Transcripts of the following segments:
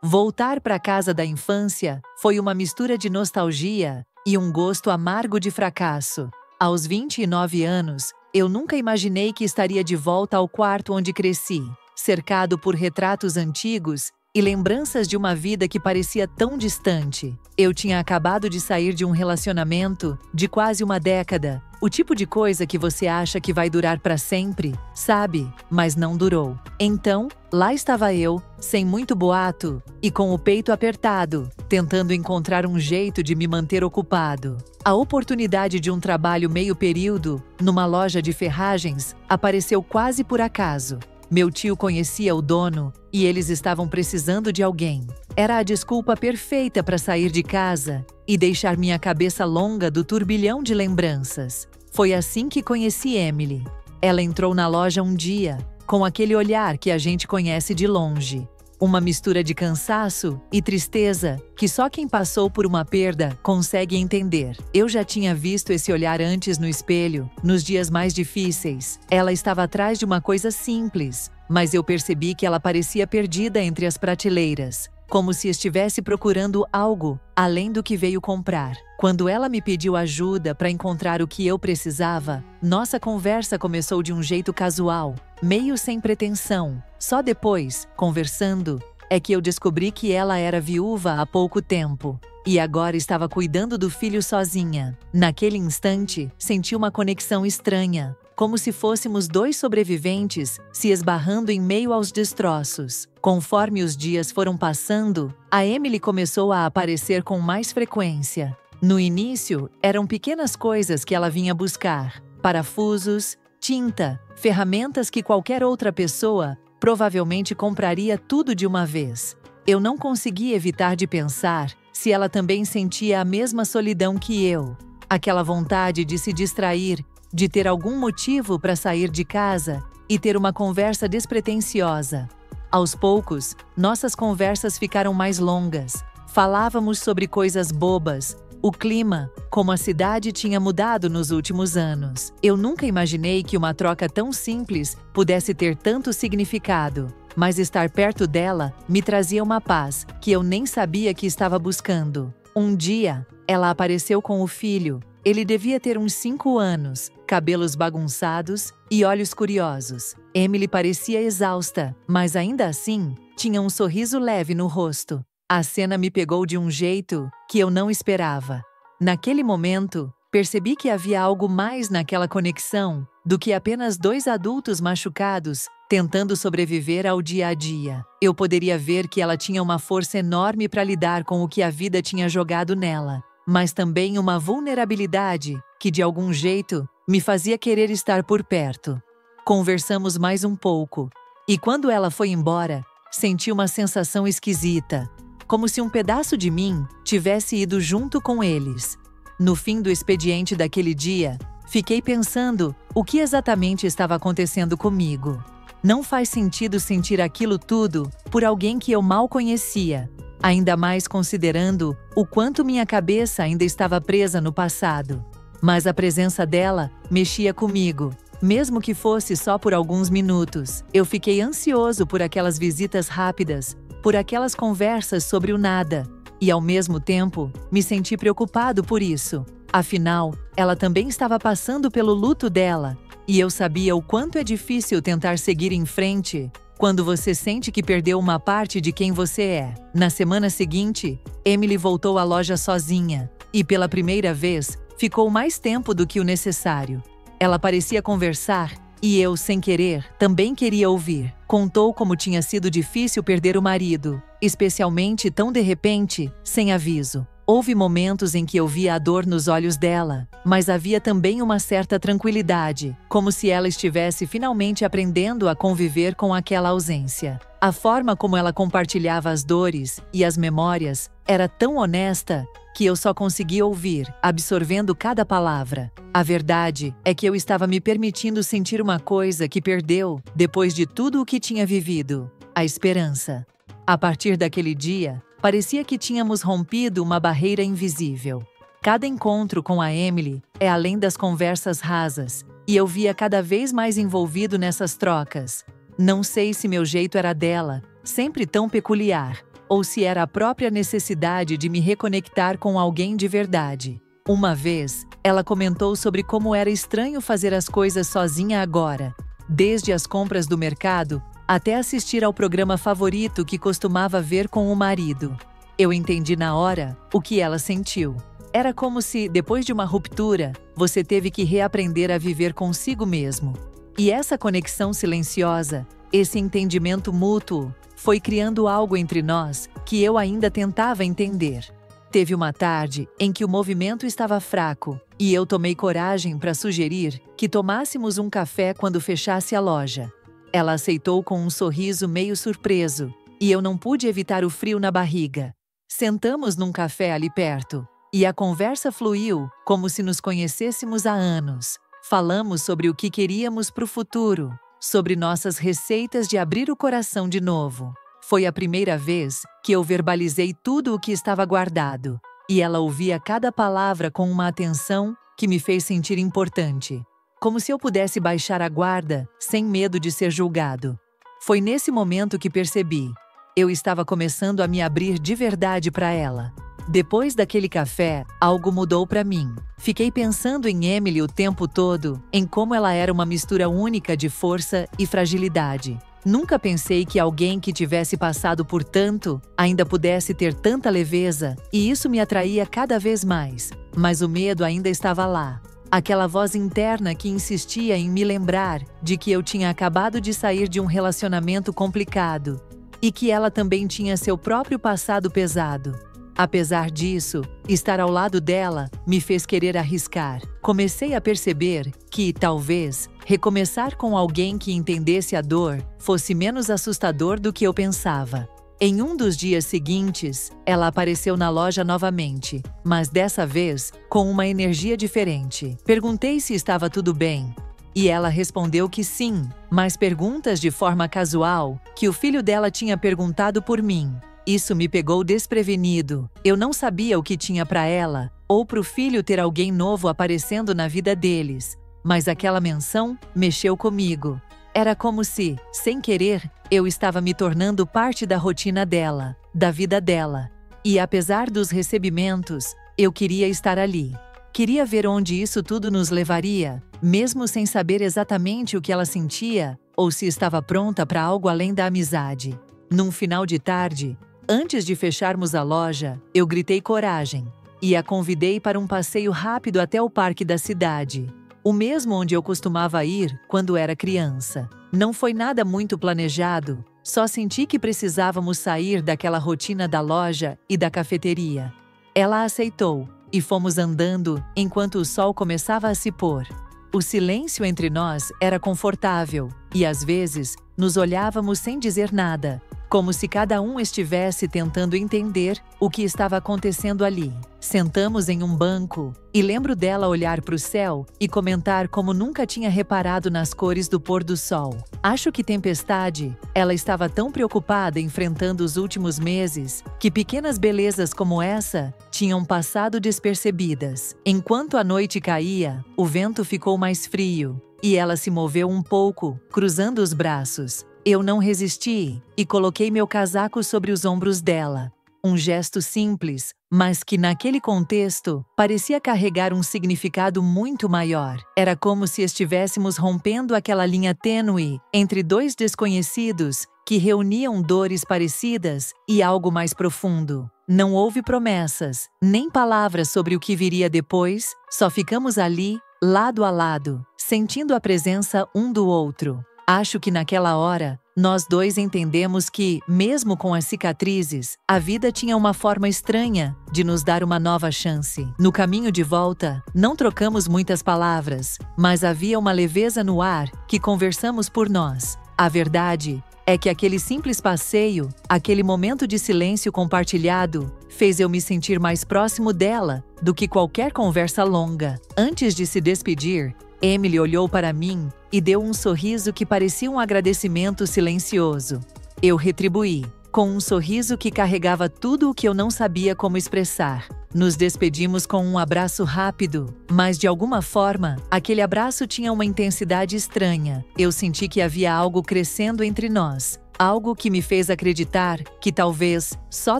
Voltar para a casa da infância foi uma mistura de nostalgia e um gosto amargo de fracasso. Aos 29 anos, eu nunca imaginei que estaria de volta ao quarto onde cresci, cercado por retratos antigos e lembranças de uma vida que parecia tão distante. Eu tinha acabado de sair de um relacionamento de quase uma década, o tipo de coisa que você acha que vai durar para sempre, sabe? Mas não durou. Então, lá estava eu, sem muito boato e com o peito apertado, tentando encontrar um jeito de me manter ocupado. A oportunidade de um trabalho meio período, numa loja de ferragens, apareceu quase por acaso. Meu tio conhecia o dono e eles estavam precisando de alguém. Era a desculpa perfeita para sair de casa e deixar minha cabeça longa do turbilhão de lembranças. Foi assim que conheci Emily. Ela entrou na loja um dia, com aquele olhar que a gente conhece de longe. Uma mistura de cansaço e tristeza que só quem passou por uma perda consegue entender. Eu já tinha visto esse olhar antes no espelho, nos dias mais difíceis. Ela estava atrás de uma coisa simples, mas eu percebi que ela parecia perdida entre as prateleiras, como se estivesse procurando algo além do que veio comprar. Quando ela me pediu ajuda para encontrar o que eu precisava, nossa conversa começou de um jeito casual, meio sem pretensão. Só depois, conversando, é que eu descobri que ela era viúva há pouco tempo e agora estava cuidando do filho sozinha. Naquele instante, senti uma conexão estranha, como se fôssemos dois sobreviventes se esbarrando em meio aos destroços. Conforme os dias foram passando, a Emily começou a aparecer com mais frequência. No início, eram pequenas coisas que ela vinha buscar: parafusos, tinta, ferramentas que qualquer outra pessoa provavelmente compraria tudo de uma vez. Eu não conseguia evitar de pensar se ela também sentia a mesma solidão que eu. Aquela vontade de se distrair, de ter algum motivo para sair de casa e ter uma conversa despretensiosa. Aos poucos, nossas conversas ficaram mais longas. Falávamos sobre coisas bobas, o clima, como a cidade tinha mudado nos últimos anos. Eu nunca imaginei que uma troca tão simples pudesse ter tanto significado, mas estar perto dela me trazia uma paz que eu nem sabia que estava buscando. Um dia, ela apareceu com o filho. Ele devia ter uns 5 anos, cabelos bagunçados e olhos curiosos. Emily parecia exausta, mas ainda assim, tinha um sorriso leve no rosto. A cena me pegou de um jeito que eu não esperava. Naquele momento, percebi que havia algo mais naquela conexão do que apenas dois adultos machucados tentando sobreviver ao dia a dia. Eu poderia ver que ela tinha uma força enorme para lidar com o que a vida tinha jogado nela, mas também uma vulnerabilidade que, de algum jeito, me fazia querer estar por perto. Conversamos mais um pouco, e quando ela foi embora, senti uma sensação esquisita, como se um pedaço de mim tivesse ido junto com eles. No fim do expediente daquele dia, fiquei pensando o que exatamente estava acontecendo comigo. Não faz sentido sentir aquilo tudo por alguém que eu mal conhecia, ainda mais considerando o quanto minha cabeça ainda estava presa no passado. Mas a presença dela mexia comigo, mesmo que fosse só por alguns minutos. Eu fiquei ansioso por aquelas visitas rápidas, por aquelas conversas sobre o nada, e ao mesmo tempo, me senti preocupado por isso. Afinal, ela também estava passando pelo luto dela, e eu sabia o quanto é difícil tentar seguir em frente quando você sente que perdeu uma parte de quem você é. Na semana seguinte, Emily voltou à loja sozinha, e pela primeira vez, ficou mais tempo do que o necessário. Ela parecia conversar, e eu, sem querer, também queria ouvir. Contou como tinha sido difícil perder o marido, especialmente tão de repente, sem aviso. Houve momentos em que eu via a dor nos olhos dela, mas havia também uma certa tranquilidade, como se ela estivesse finalmente aprendendo a conviver com aquela ausência. A forma como ela compartilhava as dores e as memórias era tão honesta que eu só conseguia ouvir, absorvendo cada palavra. A verdade é que eu estava me permitindo sentir uma coisa que perdeu depois de tudo o que tinha vivido: a esperança. A partir daquele dia, parecia que tínhamos rompido uma barreira invisível. Cada encontro com a Emily é além das conversas rasas, e eu via cada vez mais envolvido nessas trocas. Não sei se meu jeito era dela, sempre tão peculiar, ou se era a própria necessidade de me reconectar com alguém de verdade. Uma vez, ela comentou sobre como era estranho fazer as coisas sozinha agora, desde as compras do mercado até assistir ao programa favorito que costumava ver com o marido. Eu entendi na hora o que ela sentiu. Era como se, depois de uma ruptura, você teve que reaprender a viver consigo mesmo. E essa conexão silenciosa, esse entendimento mútuo, foi criando algo entre nós que eu ainda tentava entender. Teve uma tarde em que o movimento estava fraco e eu tomei coragem para sugerir que tomássemos um café quando fechasse a loja. Ela aceitou com um sorriso meio surpreso e eu não pude evitar o frio na barriga. Sentamos num café ali perto e a conversa fluiu como se nos conhecêssemos há anos. Falamos sobre o que queríamos para o futuro, sobre nossas receitas de abrir o coração de novo. Foi a primeira vez que eu verbalizei tudo o que estava guardado, e ela ouvia cada palavra com uma atenção que me fez sentir importante, como se eu pudesse baixar a guarda sem medo de ser julgado. Foi nesse momento que percebi. Eu estava começando a me abrir de verdade para ela. Depois daquele café, algo mudou para mim. Fiquei pensando em Emily o tempo todo, em como ela era uma mistura única de força e fragilidade. Nunca pensei que alguém que tivesse passado por tanto ainda pudesse ter tanta leveza, e isso me atraía cada vez mais. Mas o medo ainda estava lá. Aquela voz interna que insistia em me lembrar de que eu tinha acabado de sair de um relacionamento complicado e que ela também tinha seu próprio passado pesado. Apesar disso, estar ao lado dela me fez querer arriscar. Comecei a perceber que, talvez, recomeçar com alguém que entendesse a dor fosse menos assustador do que eu pensava. Em um dos dias seguintes, ela apareceu na loja novamente, mas dessa vez com uma energia diferente. Perguntei se estava tudo bem, e ela respondeu que sim, mas perguntas de forma casual, que o filho dela tinha perguntado por mim. Isso me pegou desprevenido. Eu não sabia o que tinha para ela, ou para o filho ter alguém novo aparecendo na vida deles. Mas aquela menção mexeu comigo. Era como se, sem querer, eu estava me tornando parte da rotina dela, da vida dela. E apesar dos recebimentos, eu queria estar ali. Queria ver onde isso tudo nos levaria, mesmo sem saber exatamente o que ela sentia, ou se estava pronta para algo além da amizade. Num final de tarde, antes de fecharmos a loja, eu gritei coragem e a convidei para um passeio rápido até o parque da cidade, o mesmo onde eu costumava ir quando era criança. Não foi nada muito planejado, só senti que precisávamos sair daquela rotina da loja e da cafeteria. Ela aceitou e fomos andando enquanto o sol começava a se pôr. O silêncio entre nós era confortável e, às vezes, nos olhávamos sem dizer nada, como se cada um estivesse tentando entender o que estava acontecendo ali. Sentamos em um banco e lembro dela olhar para o céu e comentar como nunca tinha reparado nas cores do pôr do sol. Acho que tempestade, ela estava tão preocupada enfrentando os últimos meses que pequenas belezas como essa tinham passado despercebidas. Enquanto a noite caía, o vento ficou mais frio e ela se moveu um pouco, cruzando os braços. Eu não resisti e coloquei meu casaco sobre os ombros dela. Um gesto simples, mas que naquele contexto parecia carregar um significado muito maior. Era como se estivéssemos rompendo aquela linha tênue entre dois desconhecidos que reuniam dores parecidas e algo mais profundo. Não houve promessas, nem palavras sobre o que viria depois, só ficamos ali, lado a lado, sentindo a presença um do outro. Acho que naquela hora, nós dois entendemos que, mesmo com as cicatrizes, a vida tinha uma forma estranha de nos dar uma nova chance. No caminho de volta, não trocamos muitas palavras, mas havia uma leveza no ar que conversamos por nós. A verdade é que aquele simples passeio, aquele momento de silêncio compartilhado, fez eu me sentir mais próximo dela do que qualquer conversa longa. Antes de se despedir, Emily olhou para mim e deu um sorriso que parecia um agradecimento silencioso. Eu retribuí, com um sorriso que carregava tudo o que eu não sabia como expressar. Nos despedimos com um abraço rápido, mas de alguma forma, aquele abraço tinha uma intensidade estranha. Eu senti que havia algo crescendo entre nós, Algo que me fez acreditar que talvez, só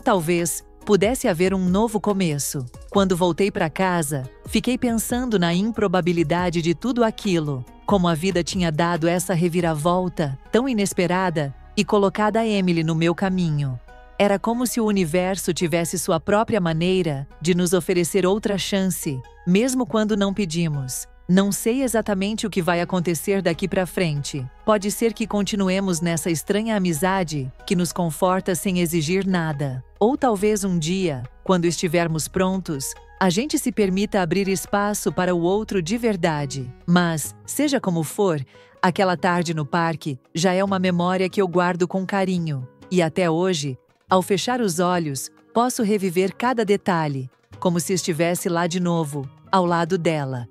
talvez, pudesse haver um novo começo. Quando voltei para casa, fiquei pensando na improbabilidade de tudo aquilo, como a vida tinha dado essa reviravolta tão inesperada e colocado a Emily no meu caminho. Era como se o universo tivesse sua própria maneira de nos oferecer outra chance, mesmo quando não pedimos. Não sei exatamente o que vai acontecer daqui para frente. Pode ser que continuemos nessa estranha amizade que nos conforta sem exigir nada. Ou talvez um dia, quando estivermos prontos, a gente se permita abrir espaço para o outro de verdade. Mas, seja como for, aquela tarde no parque já é uma memória que eu guardo com carinho. E até hoje, ao fechar os olhos, posso reviver cada detalhe, como se estivesse lá de novo, ao lado dela.